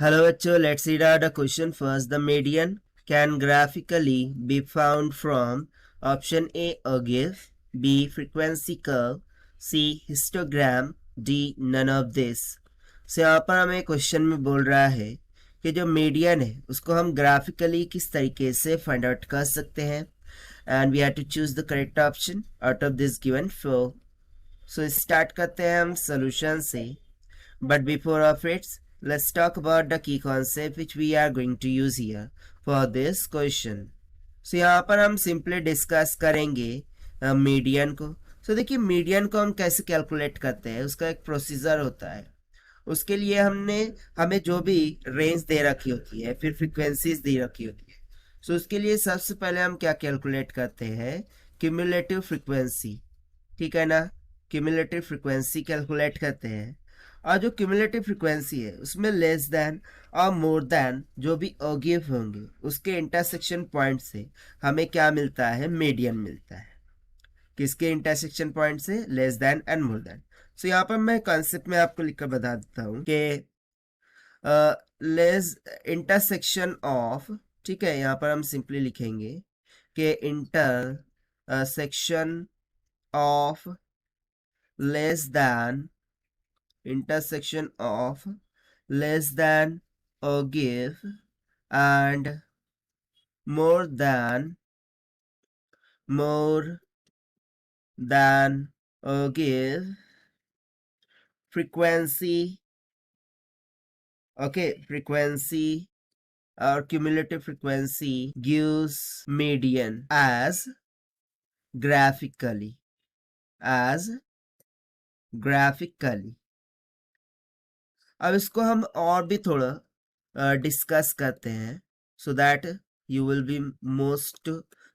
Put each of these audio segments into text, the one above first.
Hello बच्चों, let's read out the question first. The median can graphically be found from option A ogive, B frequency curve, C histogram, D none of this. So यहाँ पर हमें question में बोल रहा है कि जो मीडियन है उसको हम ग्राफिकली किस तरीके से फाइंड आउट कर सकते हैं and we have to choose the correct option out of this given flow. So start करते हैं हम सोल्यूशन से, but before of its let's talk about the key concept which we are going to use here for this question. So यहाँ पर हम simply discuss करेंगे median को. So देखिए मीडियन को हम कैसे कैलकुलेट करते हैं, उसका एक प्रोसीजर होता है. उसके लिए हमें जो भी रेंज दे रखी होती है, फिर फ्रीक्वेंसीज दे रखी होती है. So उसके लिए सबसे पहले हम क्या कैलकुलेट करते हैं, क्यूमुलेटिव फ्रीक्वेंसी. ठीक है ना, क्यूमुलेटिव फ्रीक्वेंसी कैलकुलेट करते हैं. और जो क्यूमुलेटिव फ्रीक्वेंसी है उसमें लेस देन और मोर देन जो भी ओगिव होंगे उसके इंटरसेक्शन पॉइंट से हमें क्या मिलता है, मीडियन मिलता है. किसके इंटरसेक्शन पॉइंट से, less than and more than. So यहाँ पर मैं कॉन्सेप्ट में आपको लिखकर बता देता हूँ कि लेस इंटरसेक्शन ऑफ, ठीक है, यहाँ पर हम सिंपली लिखेंगे कि intersection of less than, intersection of less than ogive and more than ogive frequency. Okay, frequency or cumulative frequency gives median as graphically. अब इसको हम और भी थोड़ा डिस्कस करते हैं so that you will be most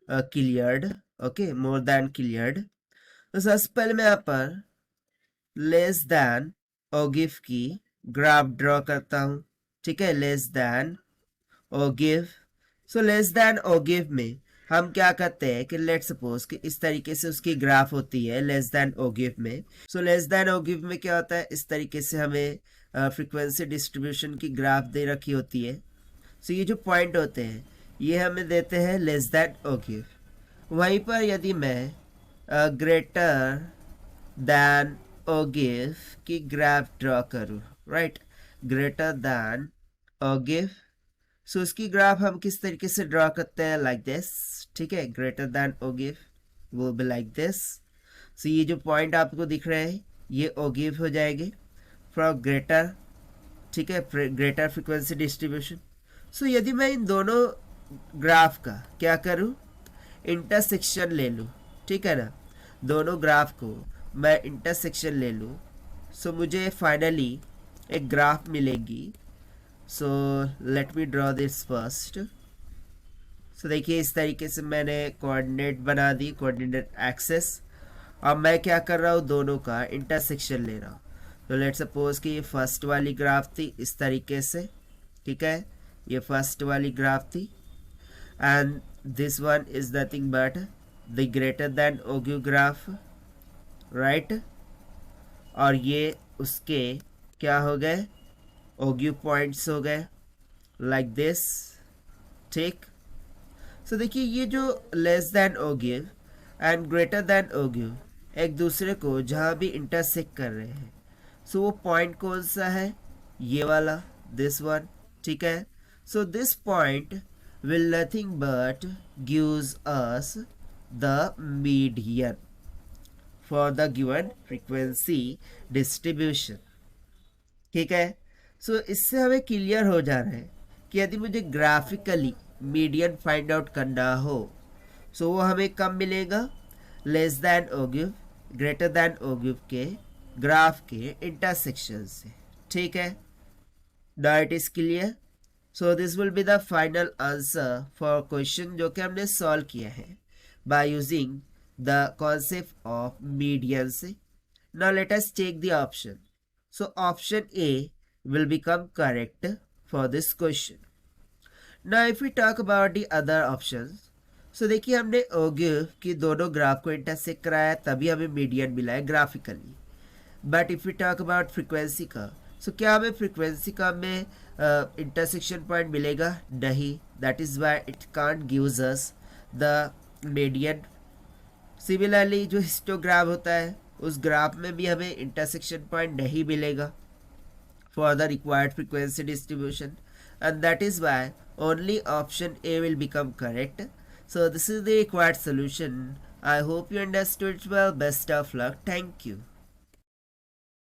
cleared. Okay, more than cleared. तो सबसे पहले मैं यहाँ पर लेस देन ओगिव की ग्राफ ड्रॉ करता हूँ. ठीक है, less than ओगिव. So less than ओगिव में हम क्या करते हैं कि लेट सपोज कि इस तरीके से उसकी ग्राफ होती है लेस देन ओगिव में. सो लेस देन ओगिव में क्या होता है, इस तरीके से हमें फ्रीक्वेंसी डिस्ट्रीब्यूशन की ग्राफ दे रखी होती है. सो ये जो पॉइंट होते हैं ये हमें देते हैं लेस देन ओगिव. वहीं पर यदि मैं ग्रेटर देन ओगिव की ग्राफ ड्रॉ करूँ, राइट, ग्रेटर देन ओगिव. सो उसकी ग्राफ हम किस तरीके से ड्रॉ करते हैं, लाइक दिस. ठीक है, ग्रेटर देन ओगिव वो भी लाइक दिस. सो ये जो पॉइंट आपको दिख रहे हैं ये ओगिव हो जाएंगे फॉर ग्रेटर, ठीक है, ग्रेटर फ्रीक्वेंसी डिस्ट्रीब्यूशन. सो यदि मैं इन दोनों ग्राफ का क्या करूं, इंटरसेक्शन ले लूं, ठीक है ना, दोनों ग्राफ को मैं इंटरसेक्शन ले लूं, सो मुझे फाइनली एक ग्राफ मिलेगी. So let me draw this first. So देखिए इस तरीके से मैंने कोऑर्डिनेट बना दी, कोऑर्डिनेट एक्सेस. अब मैं क्या कर रहा हूँ, दोनों का इंटरसेक्शन ले रहा हूँ. तो लेट सपोज कि ये फर्स्ट वाली ग्राफ थी इस तरीके से, ठीक है, ये फर्स्ट वाली ग्राफ थी and this one is nothing but the greater than ogive graph, right. और ये उसके क्या हो गए, ओगिव पॉइंट्स हो गए लाइक दिस. ठीक. सो देखिए ये जो less than ogive and greater than ogive एक दूसरे को जहाँ भी इंटरसेक्ट कर रहे हैं, सो वो पॉइंट कौन सा है, ये वाला, दिस वन. ठीक है. So this point will nothing but gives us the median for the given frequency distribution. ठीक है. सो इससे हमें क्लियर हो जा रहा है कि यदि मुझे ग्राफिकली मीडियन फाइंड आउट करना हो सो वो हमें कब मिलेगा, less than ogive, greater than ogive के ग्राफ के इंटरसेक्शन से. ठीक है, now it is clear. So this will be the final answer for question जो कि हमने सॉल्व किया है by using the concept of median से. Now let us take the option. So option A will become correct for this question. Now if we talk about the other options, so देखिए हमने ओगिव की दोनों ग्राफ को intersect कराया तभी हमें median मिला है graphically. But if we talk about frequency का, सो क्या हमें फ्रीक्वेंसी का में इंटरसेक्शन पॉइंट मिलेगा? नहीं, that is why it can't gives us the median. Similarly जो हिस्टोग्राम होता है उस ग्राफ में भी हमें इंटरसेक्शन पॉइंट नहीं मिलेगा for the required frequency distribution, and that is why only option A will become correct. So this is the required solution. I hope you understood it well. Best of luck. Thank you.